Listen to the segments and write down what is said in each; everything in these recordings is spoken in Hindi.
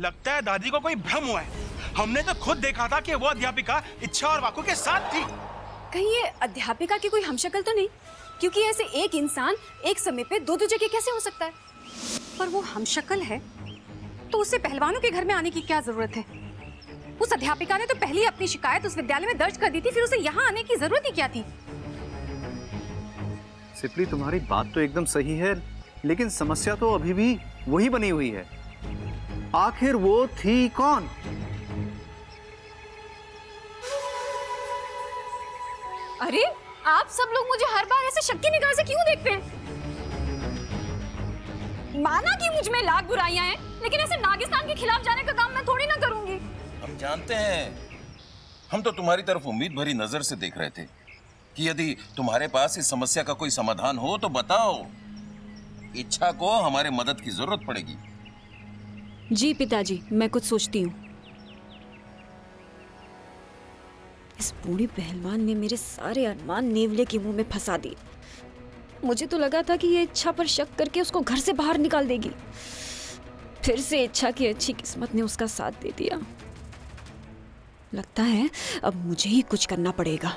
लगता है दादी को कोई भ्रम हुआ है। हमने तो खुद देखा था कि वो अध्यापिका इच्छा और वाकु के साथ थी। कहीं ये अध्यापिका की कोई हमशक्ल तो नहीं? क्योंकि ऐसे एक इंसान एक समय पे दो जगह कैसे हो सकता है? पर वो हमशक्ल है तो उसे पहलवानों के घर में आने की क्या जरूरत है? उस अध्यापिका ने तो पहले ही अपनी शिकायत उस विद्यालय में दर्ज कर दी थी, फिर उसे यहाँ आने की जरूरत ही क्या थी? सिपली, तुम्हारी बात तो एकदम सही है, लेकिन समस्या तो अभी भी वही बनी हुई है। आखिर वो थी कौन? अरे आप सब लोग मुझे हर बार ऐसे शक की निगाह से क्यों देखते हैं? माना कि मुझ में लाख बुराइयां हैं, लेकिन ऐसे नागिस्तान के खिलाफ जाने का काम मैं थोड़ी ना करूंगी। हम जानते हैं, हम तो तुम्हारी तरफ उम्मीद भरी नजर से देख रहे थे कि यदि तुम्हारे पास इस समस्या का कोई समाधान हो तो बताओ। इच्छा को हमारे मदद की जरूरत पड़ेगी। जी पिताजी, मैं कुछ सोचती हूँ। इस बूढ़ी पहलवान ने मेरे सारे अरमान नेवले के मुंह में फंसा दिए। मुझे तो लगा था कि ये इच्छा पर शक करके उसको घर से बाहर निकाल देगी। फिर से इच्छा की अच्छी किस्मत ने उसका साथ दे दिया। लगता है अब मुझे ही कुछ करना पड़ेगा।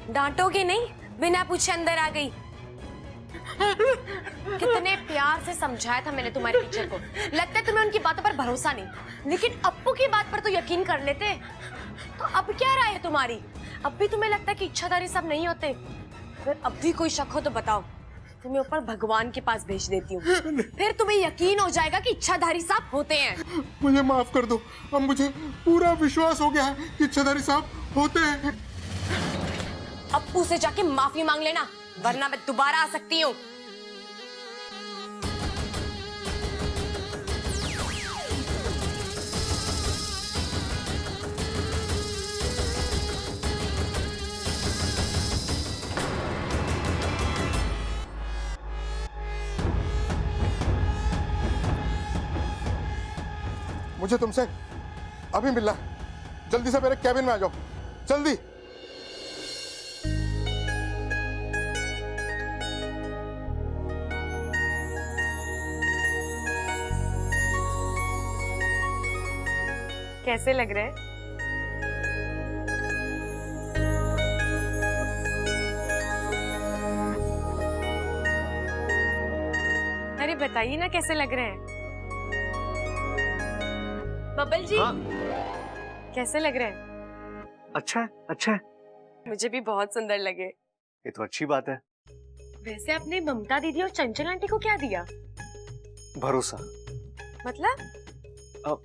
डांटोगे नहीं? बिना पूछे अंदर आ गई। कितने प्यार से समझाया था मैंने तुम्हारे टीचर को। लगता है तुम्हें उनकी बातों पर भरोसा नहीं, लेकिन अप्पू की बात पर तो यकीन कर लेते। तो अब क्या राय है तुम्हारी? अब भी तुम्हें लगता है कि इच्छाधारी सब नहीं होते? फिर अब भी कोई शक हो तो बताओ, तुम्हें ऊपर भगवान के पास भेज देती हूँ। फिर तुम्हें यकीन हो जाएगा कि इच्छाधारी साहब होते हैं। मुझे माफ कर दो, अब मुझे पूरा विश्वास हो गया है कि इच्छाधारी साहब होते हैं। अप्पू से जाके माफी मांग लेना, वरना मैं दोबारा आ सकती हूँ। मुझे तुमसे अभी मिलना है। जल्दी से मेरे कैबिन में आ जाओ, जल्दी। कैसे लग रहे हैं? अरे बताइए ना कैसे लग रहे हैं? बबल जी, हाँ? कैसे लग रहे हैं? अच्छा है, अच्छा है। मुझे भी बहुत सुंदर लगे। ये तो अच्छी बात है। वैसे आपने ममता दीदी और चंचल आंटी को क्या दिया? भरोसा। मतलब?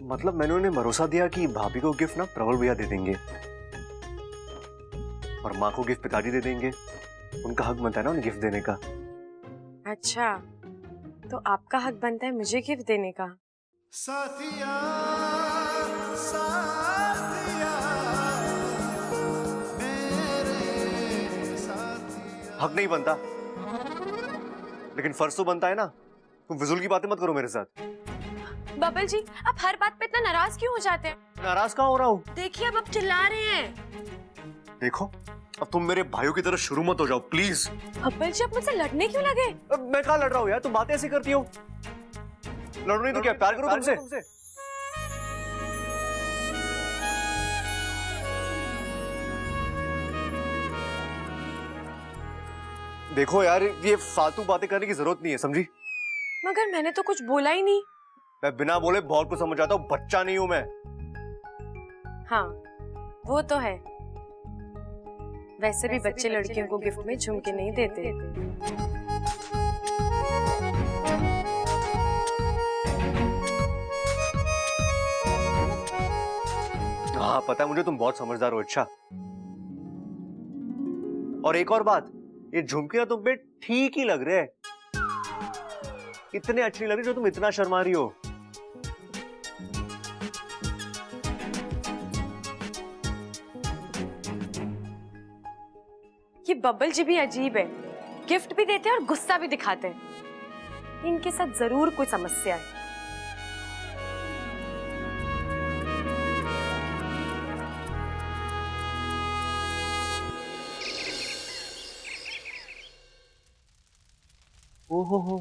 मतलब मैंने उन्हें भरोसा दिया कि भाभी को गिफ्ट ना प्रबल भैया दे देंगे और माँ को गिफ्ट पिताजी दे देंगे। उनका हक बनता है ना उन्हें गिफ्ट देने का। अच्छा, तो आपका हक बनता है मुझे गिफ्ट देने का। साथिया, साथिया, मेरे साथिया। हक नहीं बनता, लेकिन फर्ज तो बनता है ना। तुम फिजूल की बातें मत करो मेरे साथ। बबल जी, आप हर बात पे इतना नाराज क्यों हो जाते हैं? नाराज कहाँ हो रहा हूँ? देखिए अब आप चिल्ला रहे हैं। देखो, अब तुम मेरे भाइयों की तरह शुरू मत हो जाओ प्लीज। बबल जी, आप मुझसे लड़ने क्यों लगे? अब मैं कहाँ लड़ रहा हूँ यार, तुम बातें ऐसी करती हो। लड़ो नहीं तो क्या प्यार करो तुमसे? देखो यार, ये फालतू बातें करने की जरूरत नहीं है, समझी? मगर मैंने तो कुछ बोला ही नहीं। मैं बिना बोले बहुत कुछ समझ आता हूँ, बच्चा नहीं हूं मैं। हाँ, वो तो है। वैसे भी बच्चे लड़कियों को गिफ्ट में झुमके नहीं देते। हाँ पता है मुझे, तुम बहुत समझदार हो। अच्छा, और एक और बात, ये झुमके ना तुम पे ठीक ही लग रहे हैं। इतने अच्छे नहीं लग रहे जो तुम इतना शर्मा रही हो। ये बबल जी भी अजीब है। गिफ्ट भी देते हैं और गुस्सा भी दिखाते हैं। इनके साथ जरूर कोई समस्या है। ओहो हो,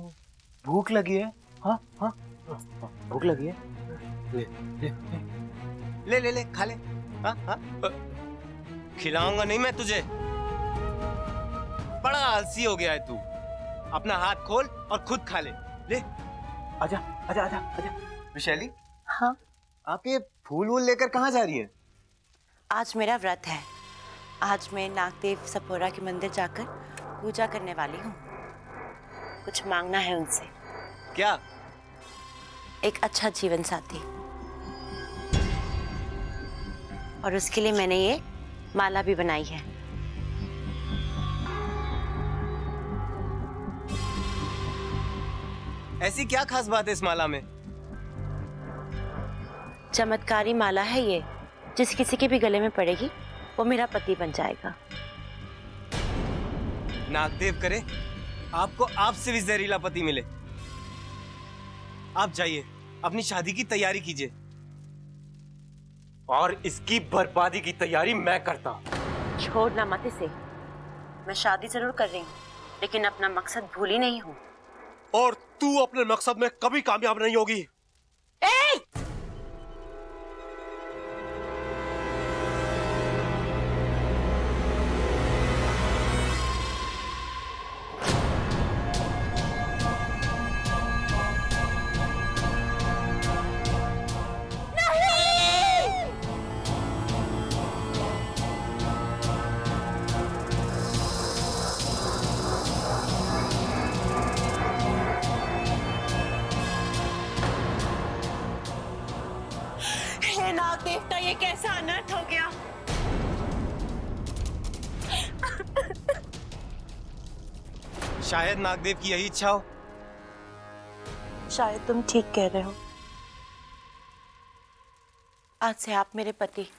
भूख लगी है। हाँ हाँ, भूख लगी है। ले ले ले ले ले, खा ले। हाँ हाँ, खिलाऊंगा नहीं मैं तुझे। बड़ा आलसी हो गया है तू। अपना हाथ खोल और खुद खा ले। ले आजा आजा आजा आजा। विशाली, हाँ, आप ये फूल वूल लेकर कहाँ जा रही है? आज मेरा व्रत है। आज मैं नागदेव सपोरा के मंदिर जाकर पूजा करने वाली हूँ। कुछ मांगना है उनसे। क्या? एक अच्छा जीवन साथी। और उसके लिए मैंने ये माला भी बनाई है। ऐसी क्या खास बात है इस माला में? चमत्कारी माला है ये। जिस किसी के भी गले में पड़ेगी वो मेरा पति बन जाएगा। नागदेव करे आपको आपसे भी जहरीला पति मिले। आप जाइए, अपनी शादी की तैयारी कीजिए और इसकी बर्बादी की तैयारी मैं करता हूं। छोड़ना मत इसे। मैं शादी जरूर कर रही हूँ लेकिन अपना मकसद भूली नहीं हूँ। और तू अपने मकसद में कभी कामयाब नहीं होगी। हे नाग देवता, ये कैसा अनर्थ हो गया। शायद नागदेव की यही इच्छा हो। शायद तुम ठीक कह रहे हो। आज से आप मेरे पति।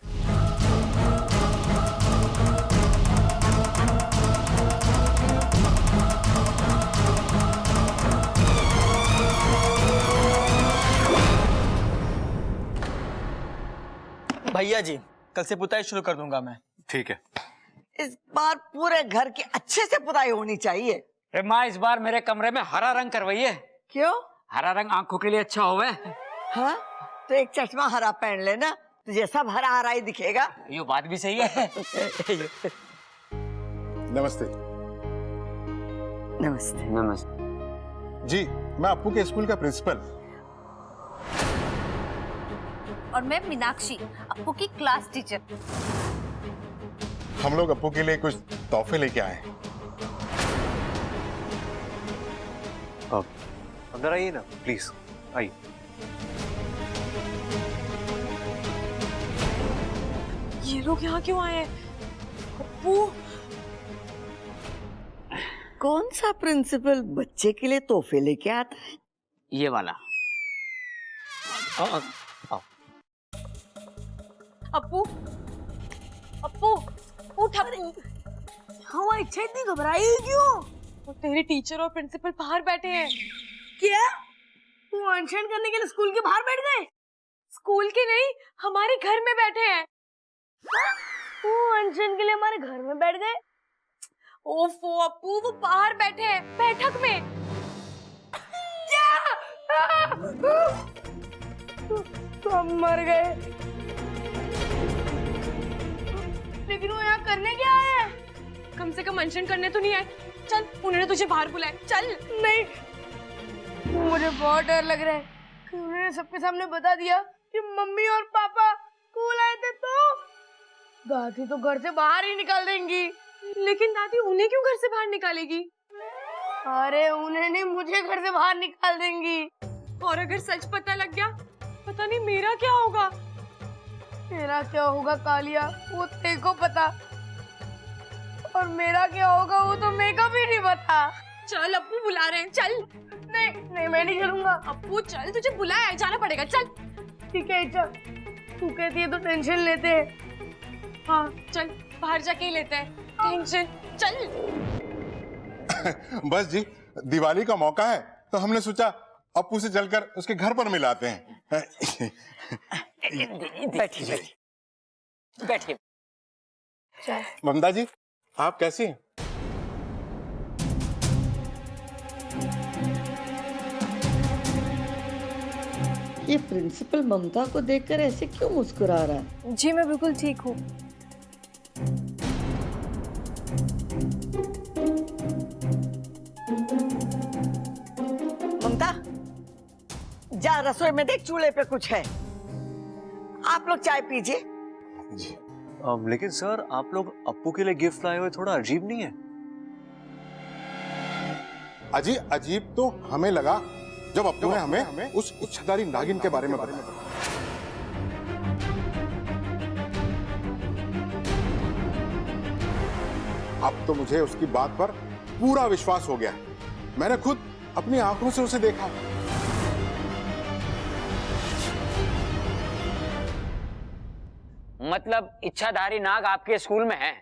भैया जी, कल से पुताई शुरू कर दूंगा मैं। ठीक है। इस बार पूरे घर की अच्छे से पुताई होनी चाहिए। माँ, इस बार मेरे कमरे में हरा रंग करवाइए। क्यों? हरा रंग आंखों के लिए अच्छा होवे। हाँ, तो एक चश्मा हरा पहन लेना, तुझे सब हरा हरा ही दिखेगा। ये बात भी सही है। नमस्ते। नमस्ते। नमस्ते। जी, मैं अप्पू के स्कूल का प्रिंसिपल। और मैं मीनाक्षी, अप्पू की क्लास टीचर। हम लोग अप्पू के लिए कुछ तोहफे लेके आए हैं। अब अंदर आइए ना प्लीज, आइए। ये लोग यहाँ क्यों आए हैं? अप्पू, कौन सा प्रिंसिपल बच्चे के लिए तोहफे लेके आता है? ये वाला। अप्पू, अप्पू, उठ। हाँ, इच्छा इतनी घबराई हुई क्यों? और तेरे टीचर और प्रिंसिपल बाहर बैठे हैं। क्या? तू अनशन करने के लिए स्कूल के बाहर बैठ गए? स्कूल के नहीं, हमारे घर में बैठे हैं। तू अनशन के लिए हमारे घर में बैठ गए? ओफो अप्पू, वो बाहर बैठे हैं बैठक में। तो हम मर गए। लेकिन वो यहाँ करने क्या आए हैं? कम से कम अनशन करने तो नहीं आए। चल, उन्होंने तुझे बाहर बुलाया। चल। नहीं, मुझे बहुत डर लग रहा है कि उन्होंने सबके सामने बता दिया कि मम्मी और पापा स्कूल आए थे, तो दादी तो घर से बाहर ही निकाल देंगी। लेकिन दादी उन्हें क्यों घर से बाहर निकालेगी? अरे उन्हें नहीं, मुझे घर से बाहर निकाल देंगी। और अगर सच पता लग गया, पता नहीं मेरा क्या होगा। मेरा क्या होगा कालिया, वो तेरे को पता, और मेरा क्या होगा वो तो मेरे को भी नहीं पता। चल, अप्पू बुला रहे हैं, चल। नहीं नहीं, मैं नहीं चलूंगा। अप्पू चल, तुझे बुलाया है, जाना पड़ेगा, चल। ठीक है, चल। तू कहती है तो टेंशन लेते हैं। हाँ चल, बाहर जाके ही लेते हैं टेंशन। चल। बस जी, दिवाली का मौका है तो हमने सोचा अप्पू से चलकर उसके घर पर मिलाते हैं। बैठिए बैठिए। ममता जी, आप कैसी हैं? ये प्रिंसिपल ममता को देखकर ऐसे क्यों मुस्कुरा रहा है? जी मैं बिल्कुल ठीक हूँ। ममता, जा रसोई में देख, चूल्हे पे कुछ है। आप लोग चाय पीजिए। जी। लेकिन सर, आप लोग अप्पू के लिए गिफ्ट लाए हुए, थोड़ा अजीब नहीं है? अजीब तो हमें लगा जब अप्पू ने हमें उस इच्छाधारी नागिन के बारे में बताया। अब तो मुझे उसकी बात पर पूरा विश्वास हो गया। मैंने खुद अपनी आंखों से उसे देखा। मतलब इच्छाधारी नाग आपके स्कूल में है?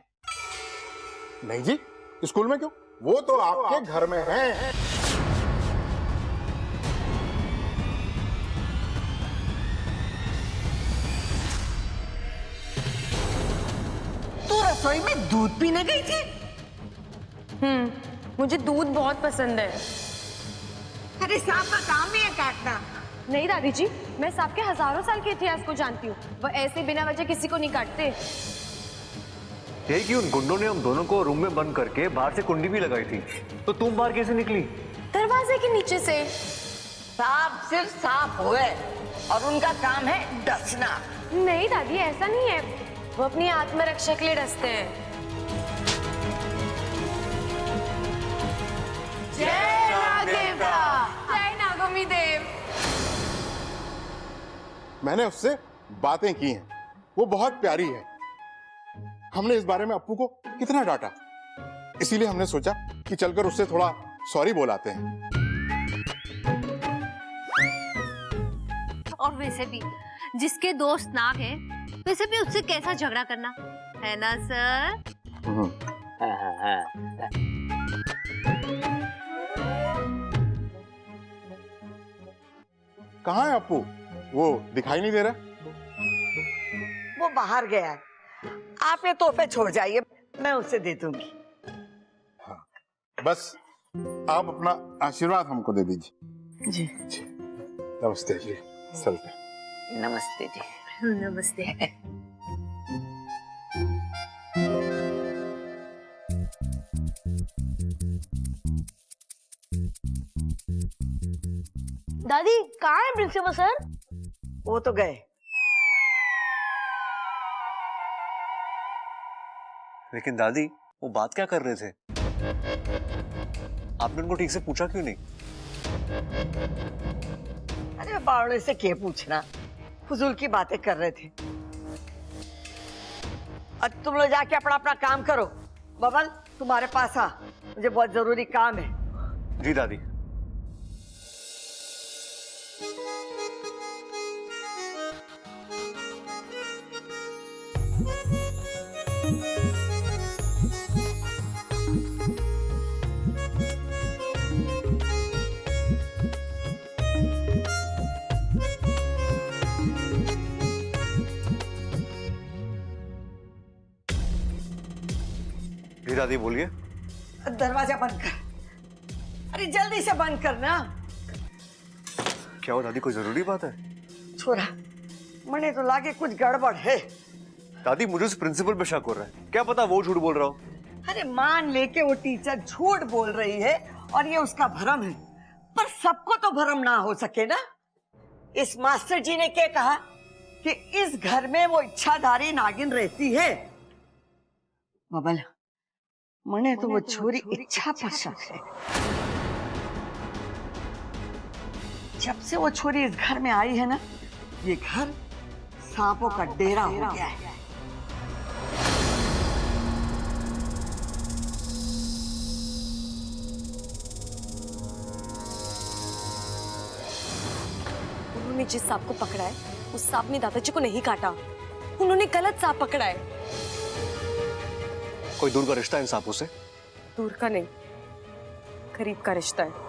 नहीं जी, स्कूल में क्यों? वो तो आपके घर में है। तू रसोई में दूध पीने गई थी? मुझे दूध बहुत पसंद है। अरे सांप का काम ही है काटना। नहीं दादी जी, मैं सांप के हजारों साल के इतिहास को जानती हूँ। वो ऐसे बिना वजह किसी को नहीं काटते। यही कि उन गुंडों ने हम दोनों को रूम में बंद करके बाहर से कुंडी भी लगाई थी, तो तुम बाहर कैसे निकली? दरवाजे के नीचे से। सांप सिर्फ सांप हुए और उनका काम है डसना। नहीं दादी, ऐसा नहीं है। वो अपनी आत्मरक्षा के लिए डसते हैं। जय नागदेवता, जय नागोमी देव। मैंने उससे बातें की हैं, वो बहुत प्यारी है। हमने इस बारे में अप्पू को कितना डांटा, इसीलिए हमने सोचा कि चलकर उससे थोड़ा सॉरी बोलाते हैं। और वैसे भी जिसके दोस्त नाग है, वैसे भी उससे कैसा झगड़ा करना है ना सर? कहाँ है अप्पू? वो दिखाई नहीं दे रहा। वो बाहर गया है। आप ये तोहफे छोड़ जाइए, मैं उसे दे दूंगी। हाँ, बस आप अपना आशीर्वाद हमको दे दीजिए। जी। नमस्ते जी, चलते। नमस्ते जी। नमस्ते। दादी कहाँ है प्रिंसिपल सर? वो तो गए। लेकिन दादी, वो बात क्या कर रहे थे? आपने उनको ठीक से पूछा क्यों नहीं? अरे बावड़े से क्या पूछना, फुजूल की बातें कर रहे थे। अब तुम लोग जाके अपना अपना काम करो। बबल, तुम्हारे पास आ, मुझे बहुत जरूरी काम है। जी दादी। जी दादी, बोलिए। दरवाजा बंद कर। अरे जल्दी से बंद करना। क्या हो दादी, कोई जरूरी बात है? छोरा, मने तो लागे कुछ गड़बड़ है। दादी, मुझे उस प्रिंसिपल पे शक हो रहा है। क्या पता वो झूठ बोल रहा हो। अरे मान लेके वो टीचर झूठ बोल रही है और ये उसका भरम है, पर सबको तो भरम ना हो सके ना। इस मास्टर जी ने क्या कहा कि इस घर में वो इच्छाधारी नागिन रहती है। बबल, मने तो वो छोरी इच्छा पर शक है। जब से वो छोरी इस घर में आई है ना, ये घर सांपों का डेरा हो गया है। उन्होंने जिस सांप को पकड़ा है, उस सांप ने दादाजी को नहीं काटा। उन्होंने गलत सांप पकड़ा है। कोई दूर का रिश्ता इन सांपों से? दूर का नहीं, करीब का रिश्ता है।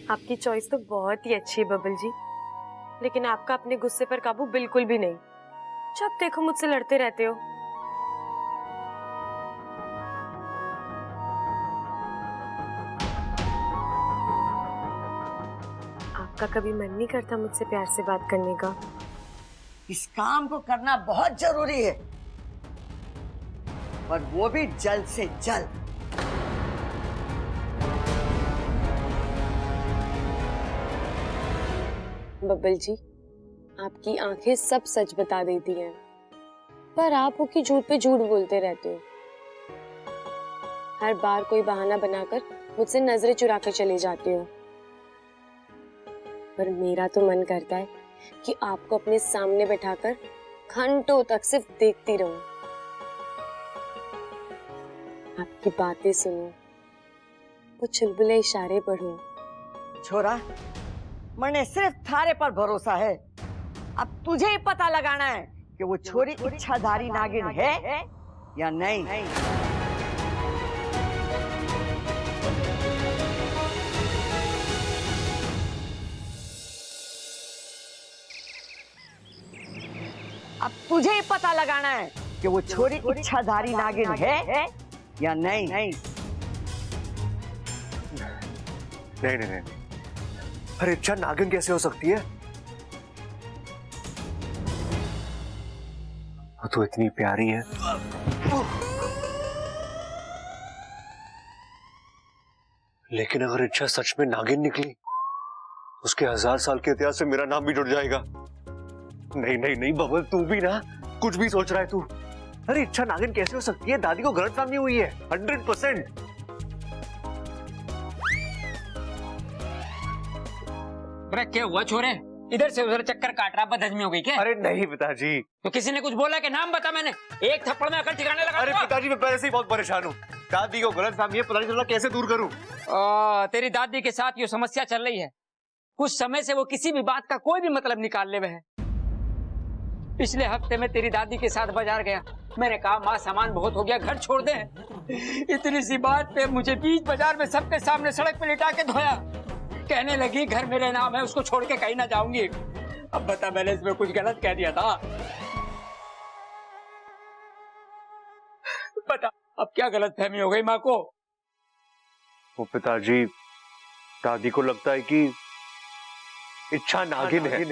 आपकी चॉइस तो बहुत ही अच्छी है बबल जी, लेकिन आपका अपने गुस्से पर काबू बिल्कुल भी नहीं। जब देखो मुझसे लड़ते रहते हो। आपका कभी मन नहीं करता मुझसे प्यार से बात करने का? इस काम को करना बहुत जरूरी है, और वो भी जल्द से जल्द। बब्बल जी, आपकी आंखें सब सच बता देती हैं, पर आप उसकी झूठ पे झूठ बोलते रहते हो। हर बार कोई बहाना बनाकर मुझसे नजरें चुरा कर चले जाते हो। पर मेरा तो मन करता है कि आपको अपने सामने बैठाकर घंटों तक सिर्फ देखती रहूं, आपकी बातें सुनूं, वो चुलबुले इशारे पढ़ूं। छोरा, मैंने सिर्फ थारे पर भरोसा है। अब तुझे ही पता लगाना है कि वो छोरी इच्छाधारी नागिन है या नहीं। अब तुझे ही पता लगाना है कि वो छोरी इच्छाधारी नागिन है या नहीं। नहीं नहीं नहीं, अरे इच्छा नागिन कैसे हो सकती है? वो तो इतनी प्यारी है। लेकिन अगर इच्छा सच में नागिन निकली, उसके 1000 साल के इतिहास से मेरा नाम भी जुड़ जाएगा। नहीं नहीं नहीं बबल, तू भी ना कुछ भी सोच रहा है तू। अरे इच्छा नागिन कैसे हो सकती है? दादी को गलतफहमी हुई है 100%। अरे क्या हुआ छोरे? इधर से उधर चक्कर काट रहा, बदहजमी हो गई क्या? अरे नहीं पिताजी। तो किसी ने कुछ बोला कि नाम बता? मैंने एक थप्पड़ में अकल ठिकाने लगा। अरे पिताजी, मैं पहले से ही बहुत परेशान हूँ। दादी को गलतफहमी है, पता नहीं चला कैसे दूर करूँ। तेरी दादी के साथ ये समस्या चल रही है। कुछ समय से वो किसी भी बात का कोई भी मतलब निकालने में है। पिछले हफ्ते में तेरी दादी के साथ बाजार गया, मैंने कहा माँ सामान बहुत हो गया, घर छोड़ दे। इतनी सी बात पे मुझे बीच बाजार में सबके सामने सड़क पे लिटा के धोया। कहने लगी घर मेरे नाम है, उसको छोड़ के कहीं ना जाऊंगी। अब बता, मैंने इसमें कुछ गलत कह दिया था? बता, अब क्या गलत फहमी हो गई माँ को? वो पिताजी, दादी को लगता है कि इच्छा नागिन है।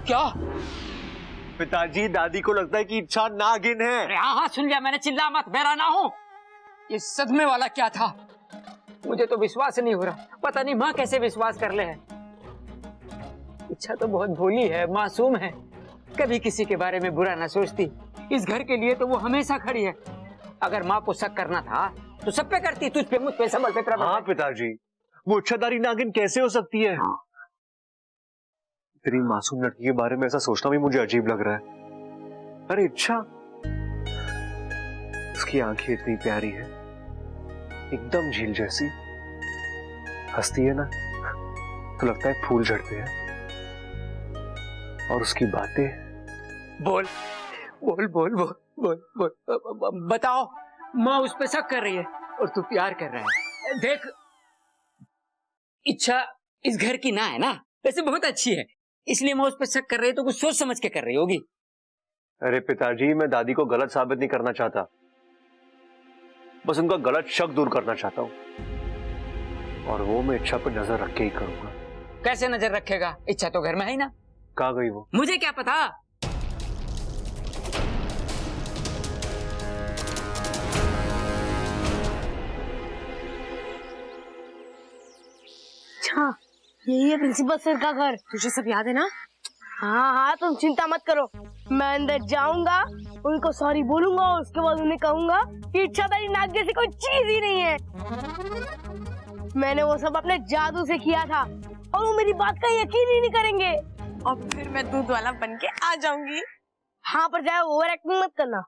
क्या? पिताजी, दादी को लगता है कि इच्छा नागिन है। अरे हाँ हाँ सुन लिया मैंने, चिल्ला मत, बहरा ना हो। ये सदमे वाला क्या था? मुझे तो विश्वास नहीं हो रहा। पता नहीं माँ कैसे विश्वास कर ले है। इच्छा तो बहुत भोली है, मासूम है, कभी किसी के बारे में बुरा ना सोचती। इस घर के लिए तो वो हमेशा खड़ी है। अगर माँ को शक करना था तो सब पे करती, तुझ पे, मुझ पे, संभल पे। हाँ पिताजी, वो इच्छाधारी नागिन कैसे हो सकती है? हाँ। तेरी मासूम लड़की के बारे में ऐसा सोचना भी मुझे अजीब लग रहा है। अरे इच्छा, उसकी आंखें इतनी प्यारी है, एकदम झील जैसी, हंसती है ना तो लगता है फूल झड़ते हैं। और उसकी बातें, बोल बोल बोल बोल बोल बोल, बताओ। माँ उस पे शक कर रही है और तू प्यार कर रहा है। देख, इच्छा इस घर की ना है ना, वैसे बहुत अच्छी है, इसलिए मैं उस पर शक कर रही है तो कुछ सोच समझ के कर रही होगी। अरे पिताजी, मैं दादी को गलत साबित नहीं करना चाहता, बस उनका गलत शक दूर करना चाहता हूँ। और वो मैं इच्छा पर नजर रख के ही करूंगा। कैसे नजर रखेगा? इच्छा तो घर में है ही ना। कहाँ गई वो? मुझे क्या पता। अच्छा, यही है प्रिंसिपल सर का घर। तुझे सब याद है ना? हाँ हाँ, तुम चिंता मत करो। मैं अंदर जाऊंगा, उनको सॉरी बोलूंगा और उसके बाद उन्हें कहूंगा कि इच्छाधारी नाग जैसी कोई चीज ही नहीं है। मैंने वो सब अपने जादू से किया था और वो मेरी बात का यकीन ही नहीं करेंगे। और फिर मैं दूध वाला बन के आ जाऊंगी। हाँ, पर जाए ओवर एक्टिंग मत करना।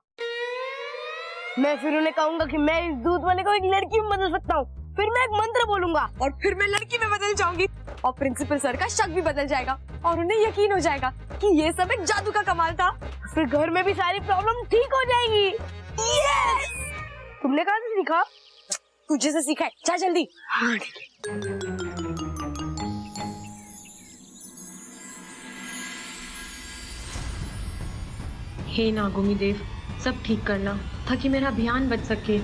मैं फिर उन्हें कहूंगा कि मैं इस दूध वाले को एक लड़की में बदल सकता हूँ फिर मैं एक मंत्र बोलूंगा और फिर मैं लड़की में बदल जाऊंगी और प्रिंसिपल सर का शक भी बदल जाएगा और उन्हें यकीन हो जाएगा कि ये सब एक जादू का कमाल था। फिर घर में भी सारी प्रॉब्लम ठीक हो जाएगी। यस! तुमने कहाँ से सीखा? तुझे से सीखा है, जा जल्दी। हाँ ठीक है। हे नागोमी देव, सब ठीक करना ताकि मेरा ध्यान बच सके।